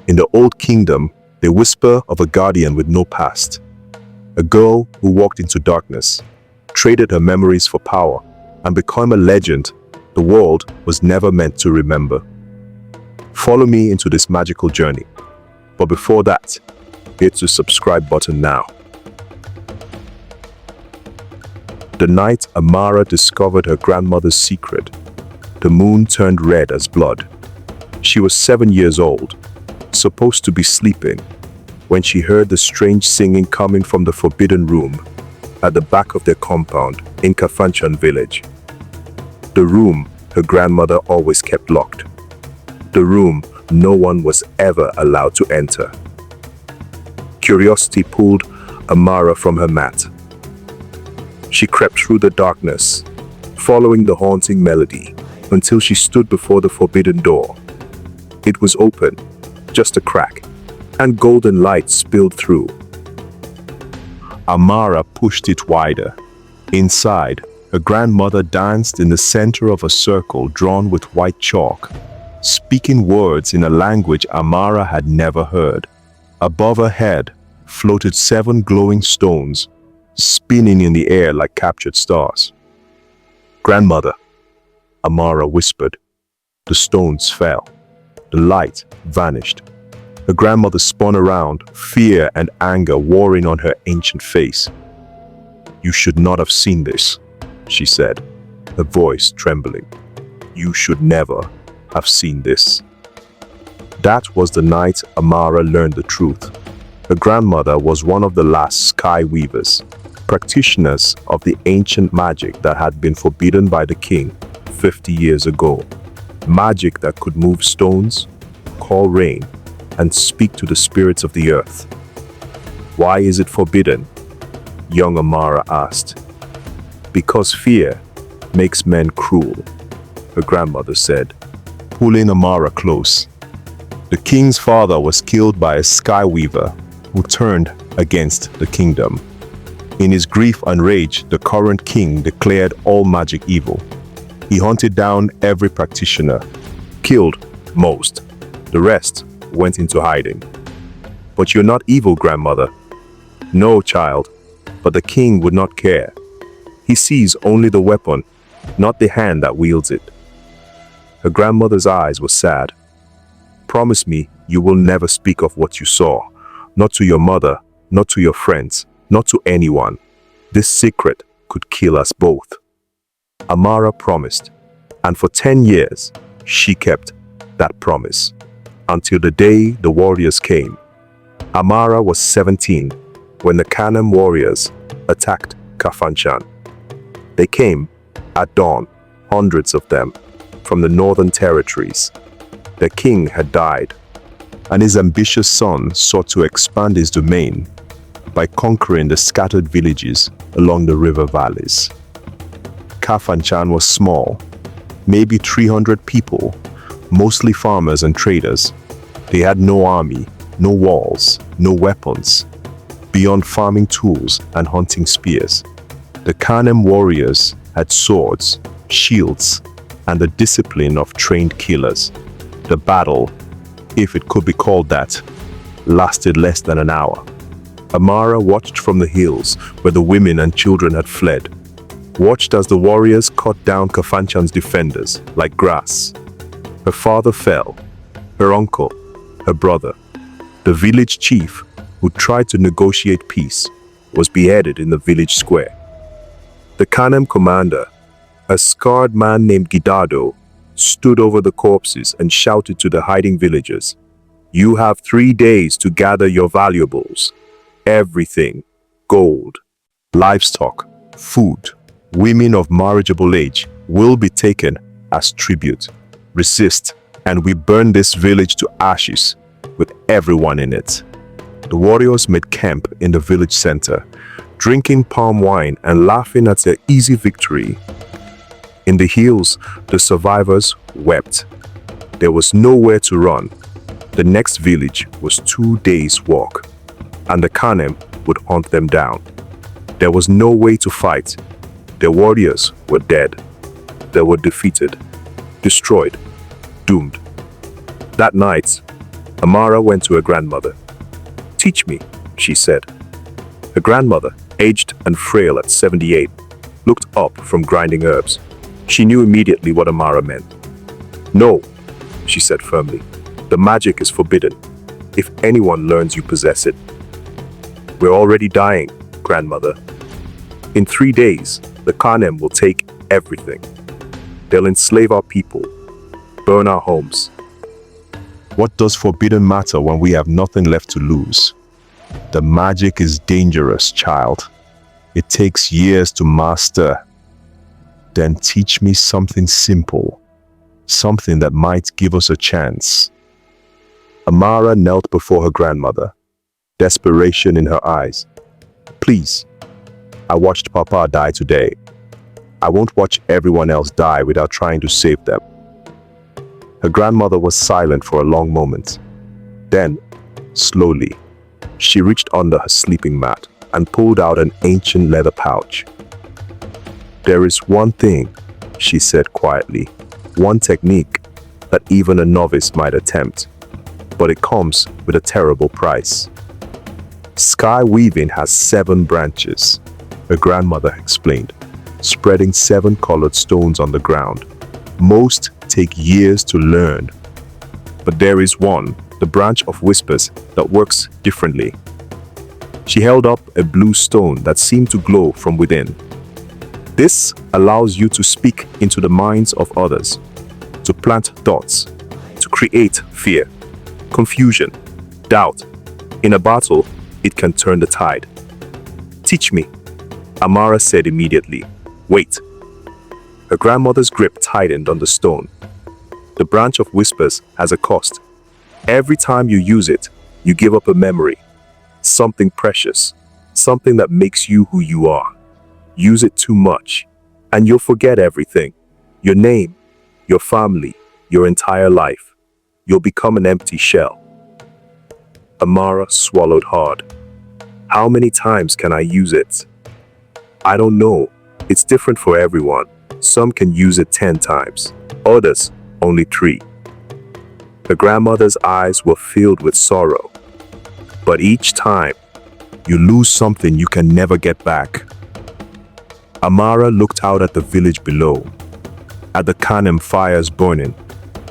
In the old kingdom, they whisper of a guardian with no past. A girl who walked into darkness, traded her memories for power, and became a legend the world was never meant to remember. Follow me into this magical journey. But before that, hit the subscribe button now. The night Amara discovered her grandmother's secret, the moon turned red as blood. She was 7 years old, supposed to be sleeping, when she heard the strange singing coming from the forbidden room at the back of their compound in Kafanchan village. The room her grandmother always kept locked. The room no one was ever allowed to enter. Curiosity pulled Amara from her mat. She crept through the darkness, following the haunting melody, until she stood before the forbidden door. It was open, just a crack, and golden light spilled through. Amara pushed it wider. Inside, her grandmother danced in the center of a circle drawn with white chalk, speaking words in a language Amara had never heard. Above her head floated 7 glowing stones, spinning in the air like captured stars. "Grandmother," Amara whispered. The stones fell. The light vanished. Her grandmother spun around, fear and anger warring on her ancient face. "You should not have seen this," she said, her voice trembling. "You should never have seen this." That was the night Amara learned the truth. Her grandmother was one of the last sky weavers, practitioners of the ancient magic that had been forbidden by the king 50 years ago. Magic that could move stones, call rain, and speak to the spirits of the earth. "Why is it forbidden?" young Amara asked. "Because fear makes men cruel," her grandmother said, pulling Amara close. The king's father was killed by a sky weaver who turned against the kingdom. In his grief and rage, the current king declared all magic evil. He hunted down every practitioner, killed most. The rest went into hiding. "But you're not evil, grandmother." "No, child, but the king would not care. He sees only the weapon, not the hand that wields it." Her grandmother's eyes were sad. "Promise me you will never speak of what you saw, not to your mother, not to your friends, not to anyone. This secret could kill us both." Amara promised, and for 10 years, she kept that promise, until the day the warriors came. Amara was 17 when the Kanem warriors attacked Kafanchan. They came at dawn, hundreds of them, from the northern territories. Their king had died, and his ambitious son sought to expand his domain by conquering the scattered villages along the river valleys. Kafanchan was small, maybe 300 people, mostly farmers and traders. They had no army, no walls, no weapons, beyond farming tools and hunting spears. The Kanem warriors had swords, shields, and the discipline of trained killers. The battle, if it could be called that, lasted less than an hour. Amara watched from the hills where the women and children had fled, watched as the warriors cut down Kafanchan's defenders like grass. Her father fell, her uncle, her brother. The village chief, who tried to negotiate peace, was beheaded in the village square. The Kanem commander, a scarred man named Gidado, stood over the corpses and shouted to the hiding villagers, "You have 3 days to gather your valuables. Everything, gold, livestock, food, women of marriageable age will be taken as tribute. Resist, and we burn this village to ashes with everyone in it." The warriors made camp in the village center, drinking palm wine and laughing at their easy victory. In the hills, the survivors wept. There was nowhere to run. The next village was 2 days' walk, and the Kanem would hunt them down. There was no way to fight. Their warriors were dead. They were defeated, destroyed, doomed. That night, Amara went to her grandmother. "Teach me," she said. Her grandmother, aged and frail at 78, looked up from grinding herbs. She knew immediately what Amara meant. "No," she said firmly. "The magic is forbidden. If anyone learns, you possess it." "We're already dying, grandmother. In 3 days, the Khanem will take everything. They'll enslave our people, burn our homes." What does forbidden matter when we have nothing left to lose? The magic is dangerous, child. It takes years to master. Then teach me something simple, something that might give us a chance. Amara knelt before her grandmother, desperation in her eyes. "Please, I watched Papa die today. I won't watch everyone else die without trying to save them." Her grandmother was silent for a long moment. Then, slowly, she reached under her sleeping mat and pulled out an ancient leather pouch. "There is one thing," she said quietly, "one technique that even a novice might attempt, but it comes with a terrible price. Sky weaving has 7 branches," her grandmother explained, spreading 7 colored stones on the ground. "Most take years to learn. But there is one, the branch of whispers, that works differently." She held up a blue stone that seemed to glow from within. "This allows you to speak into the minds of others, to plant thoughts, to create fear, confusion, doubt. In a battle, it can turn the tide." "Teach me," Amara said immediately. "Wait." Her grandmother's grip tightened on the stone. "The branch of whispers has a cost. Every time you use it, you give up a memory, something precious, something that makes you who you are. Use it too much, and you'll forget everything. Your name, your family, your entire life. You'll become an empty shell." Amara swallowed hard. "How many times can I use it?" "I don't know. It's different for everyone. Some can use it 10 times, others only 3. Her grandmother's eyes were filled with sorrow. "But each time, you lose something you can never get back." Amara looked out at the village below, at the Khanem fires burning,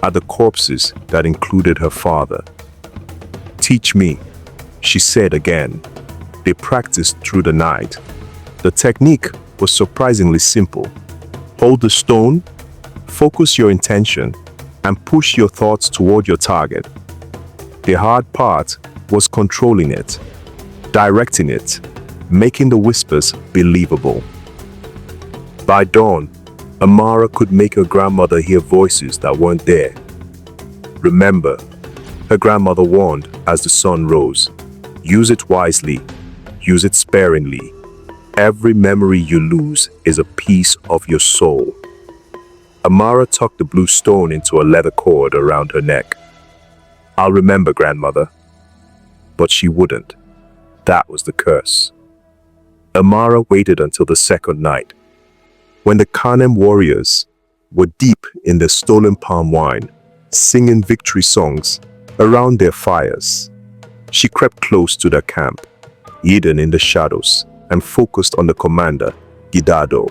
at the corpses that included her father. "Teach me," she said again. They practiced through the night. The technique was surprisingly simple. Hold the stone, focus your intention, and push your thoughts toward your target. The hard part was controlling it, directing it, making the whispers believable. By dawn, Amara could make her grandmother hear voices that weren't there. "Remember," her grandmother warned as the sun rose, "use it wisely, use it sparingly. Every memory you lose is a piece of your soul." Amara tucked the blue stone into a leather cord around her neck. "I'll remember, grandmother." But she wouldn't. That was the curse. Amara waited until the second night, when the Khanem warriors were deep in their stolen palm wine, singing victory songs around their fires. She crept close to their camp, hidden in the shadows, and focused on the commander, Gidado.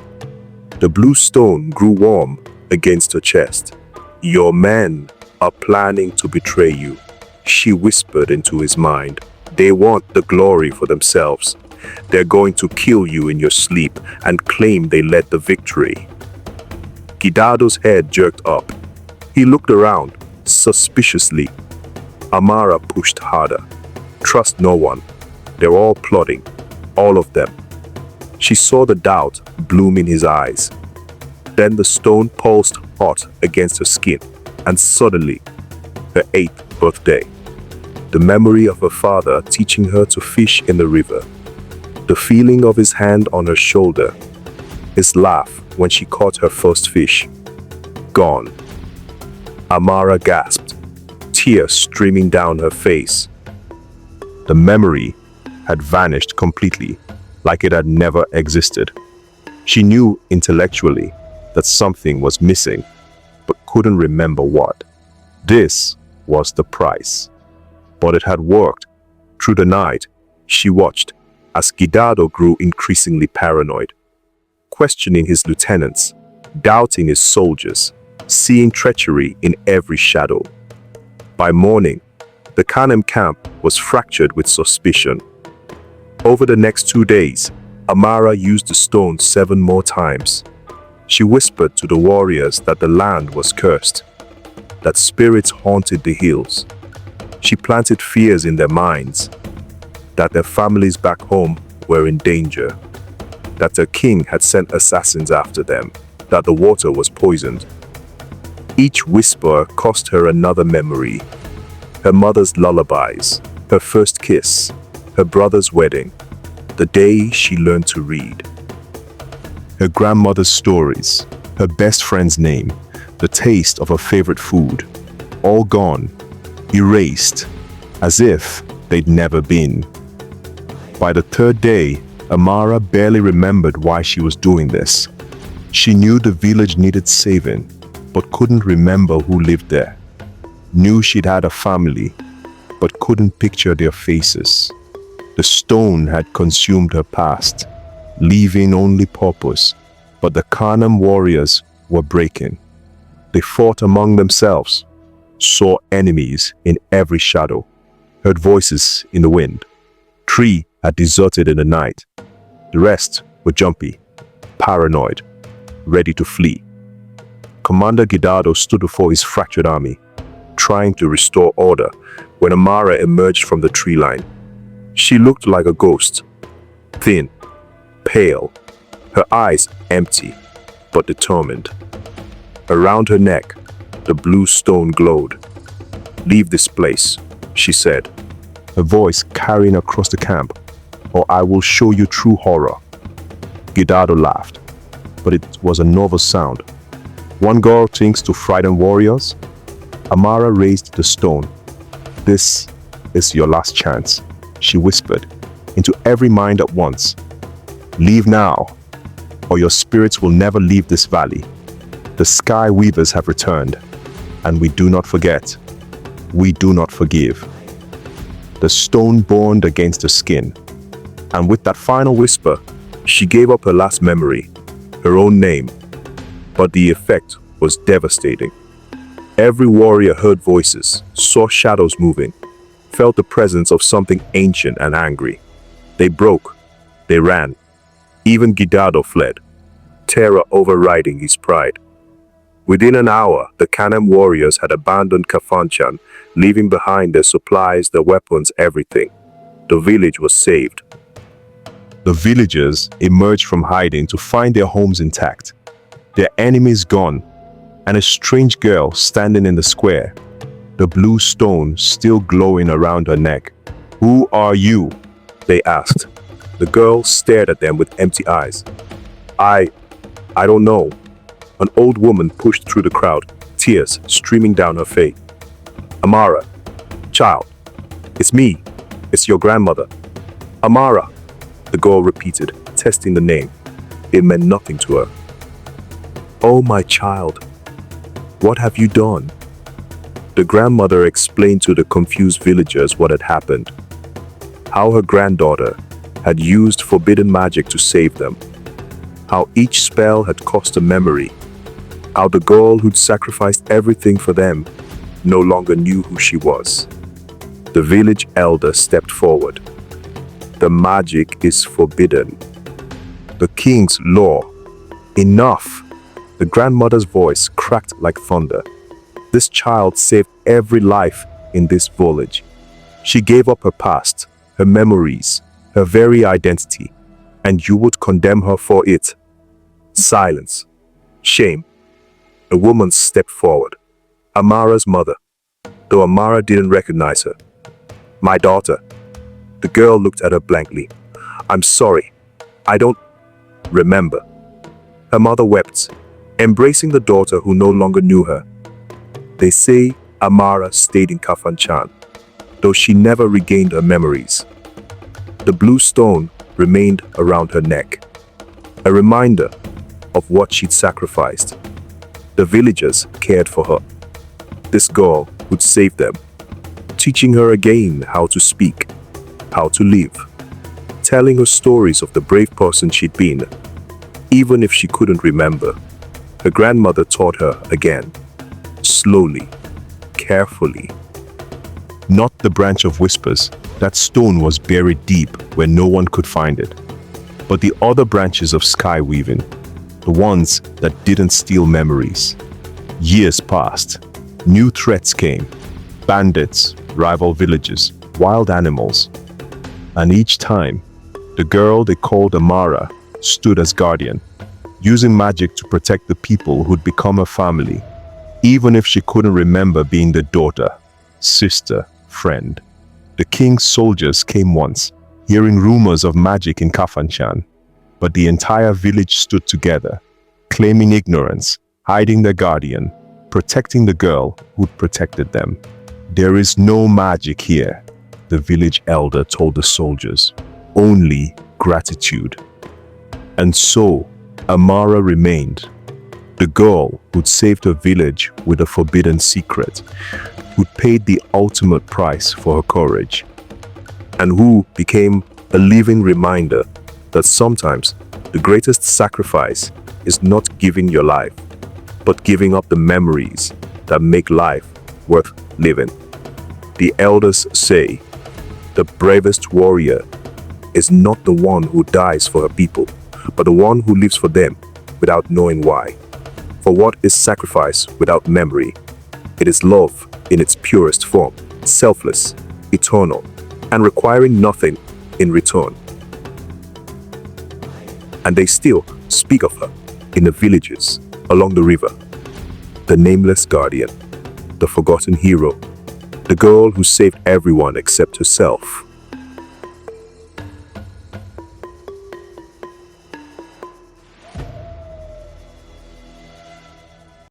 The blue stone grew warm against her chest. "Your men are planning to betray you," she whispered into his mind. "They want the glory for themselves. They're going to kill you in your sleep and claim they led the victory." Gidado's head jerked up. He looked around, suspiciously. Amara pushed harder. "Trust no one. They're all plotting. All of them." She saw the doubt bloom in his eyes. Then the stone pulsed hot against her skin, and suddenly, her 8th birthday, the memory of her father teaching her to fish in the river, the feeling of his hand on her shoulder, his laugh when she caught her first fish, gone. Amara gasped, tears streaming down her face. The memory had vanished completely, like it had never existed. She knew intellectually that something was missing, but couldn't remember what. This was the price. But it had worked. Through the night, she watched as Gidado grew increasingly paranoid, questioning his lieutenants, doubting his soldiers, seeing treachery in every shadow. By morning, the Kanem camp was fractured with suspicion. Over the next 2 days, Amara used the stone 7 more times. She whispered to the warriors that the land was cursed, that spirits haunted the hills. She planted fears in their minds, that their families back home were in danger, that their king had sent assassins after them, that the water was poisoned. Each whisper cost her another memory: her mother's lullabies, her first kiss, her brother's wedding, the day she learned to read. Her grandmother's stories, her best friend's name, the taste of her favorite food, all gone, erased, as if they'd never been. By the 3rd day, Amara barely remembered why she was doing this. She knew the village needed saving, but couldn't remember who lived there. Knew she'd had a family, but couldn't picture their faces. The stone had consumed her past, leaving only purpose, but the Kanem warriors were breaking. They fought among themselves, saw enemies in every shadow, heard voices in the wind. 3 had deserted in the night. The rest were jumpy, paranoid, ready to flee. Commander Gidado stood before his fractured army, trying to restore order, when Amara emerged from the tree line. She looked like a ghost, thin, pale, her eyes empty but determined. Around her neck, the blue stone glowed. "Leave this place," she said, her voice carrying across the camp, "or I will show you true horror." Gidado laughed, but it was a nervous sound. "One girl thinks to frighten warriors?" Amara raised the stone. "This is your last chance," she whispered into every mind at once. "Leave now, or your spirits will never leave this valley. The sky weavers have returned, and we do not forget. We do not forgive." The stone burned against her skin, and with that final whisper, she gave up her last memory, her own name. But the effect was devastating. Every warrior heard voices, saw shadows moving, felt the presence of something ancient and angry. They broke, they ran. Even Gidado fled, terror overriding his pride. Within an hour, the Kanem warriors had abandoned Kafanchan, leaving behind their supplies, their weapons, everything. The village was saved. The villagers emerged from hiding to find their homes intact, their enemies gone, and a strange girl standing in the square, the blue stone still glowing around her neck. "Who are you?" they asked. The girl stared at them with empty eyes. I don't know." An old woman pushed through the crowd, tears streaming down her face. "Amara, child, it's me. It's your grandmother." "Amara," the girl repeated, testing the name. It meant nothing to her. "Oh, my child, what have you done?" The grandmother explained to the confused villagers what had happened. How her granddaughter had used forbidden magic to save them. How each spell had cost a memory. How the girl who'd sacrificed everything for them no longer knew who she was. The village elder stepped forward. "The magic is forbidden. The king's law. Enough!" The grandmother's voice cracked like thunder. "This child saved every life in this village. She gave up her past, her memories, her very identity, and you would condemn her for it." Silence. Shame. A woman stepped forward. Amara's mother, though Amara didn't recognize her. "My daughter." The girl looked at her blankly. "I'm sorry. I don't remember." Her mother wept, embracing the daughter who no longer knew her. They say Amara stayed in Kafanchan, though she never regained her memories. The blue stone remained around her neck, a reminder of what she'd sacrificed. The villagers cared for her. This girl would save them. teaching her again how to speak, how to live, telling her stories of the brave person she'd been. Even if she couldn't remember, her grandmother taught her again, slowly, carefully. Not the branch of whispers. That stone was buried deep where no one could find it. But the other branches of sky weaving, the ones that didn't steal memories. Years passed. New threats came. Bandits, rival villages, wild animals. And each time, the girl they called Amara stood as guardian, using magic to protect the people who'd become her family, even if she couldn't remember being the daughter, sister, friend. The king's soldiers came once, hearing rumors of magic in Kafanchan, but the entire village stood together, claiming ignorance, hiding their guardian, protecting the girl who'd protected them. There is no magic here, the village elder told the soldiers, only gratitude. And so, Amara remained, the girl who'd saved her village with a forbidden secret, who'd paid the ultimate price for her courage, and who became a living reminder that sometimes the greatest sacrifice is not giving your life, but giving up the memories that make life worth living. The elders say, the bravest warrior is not the one who dies for her people, but the one who lives for them without knowing why. For what is sacrifice without memory? It is love in its purest form, selfless, eternal, and requiring nothing in return. And they still speak of her in the villages along the river, the nameless guardian, the forgotten hero, the girl who saved everyone except herself.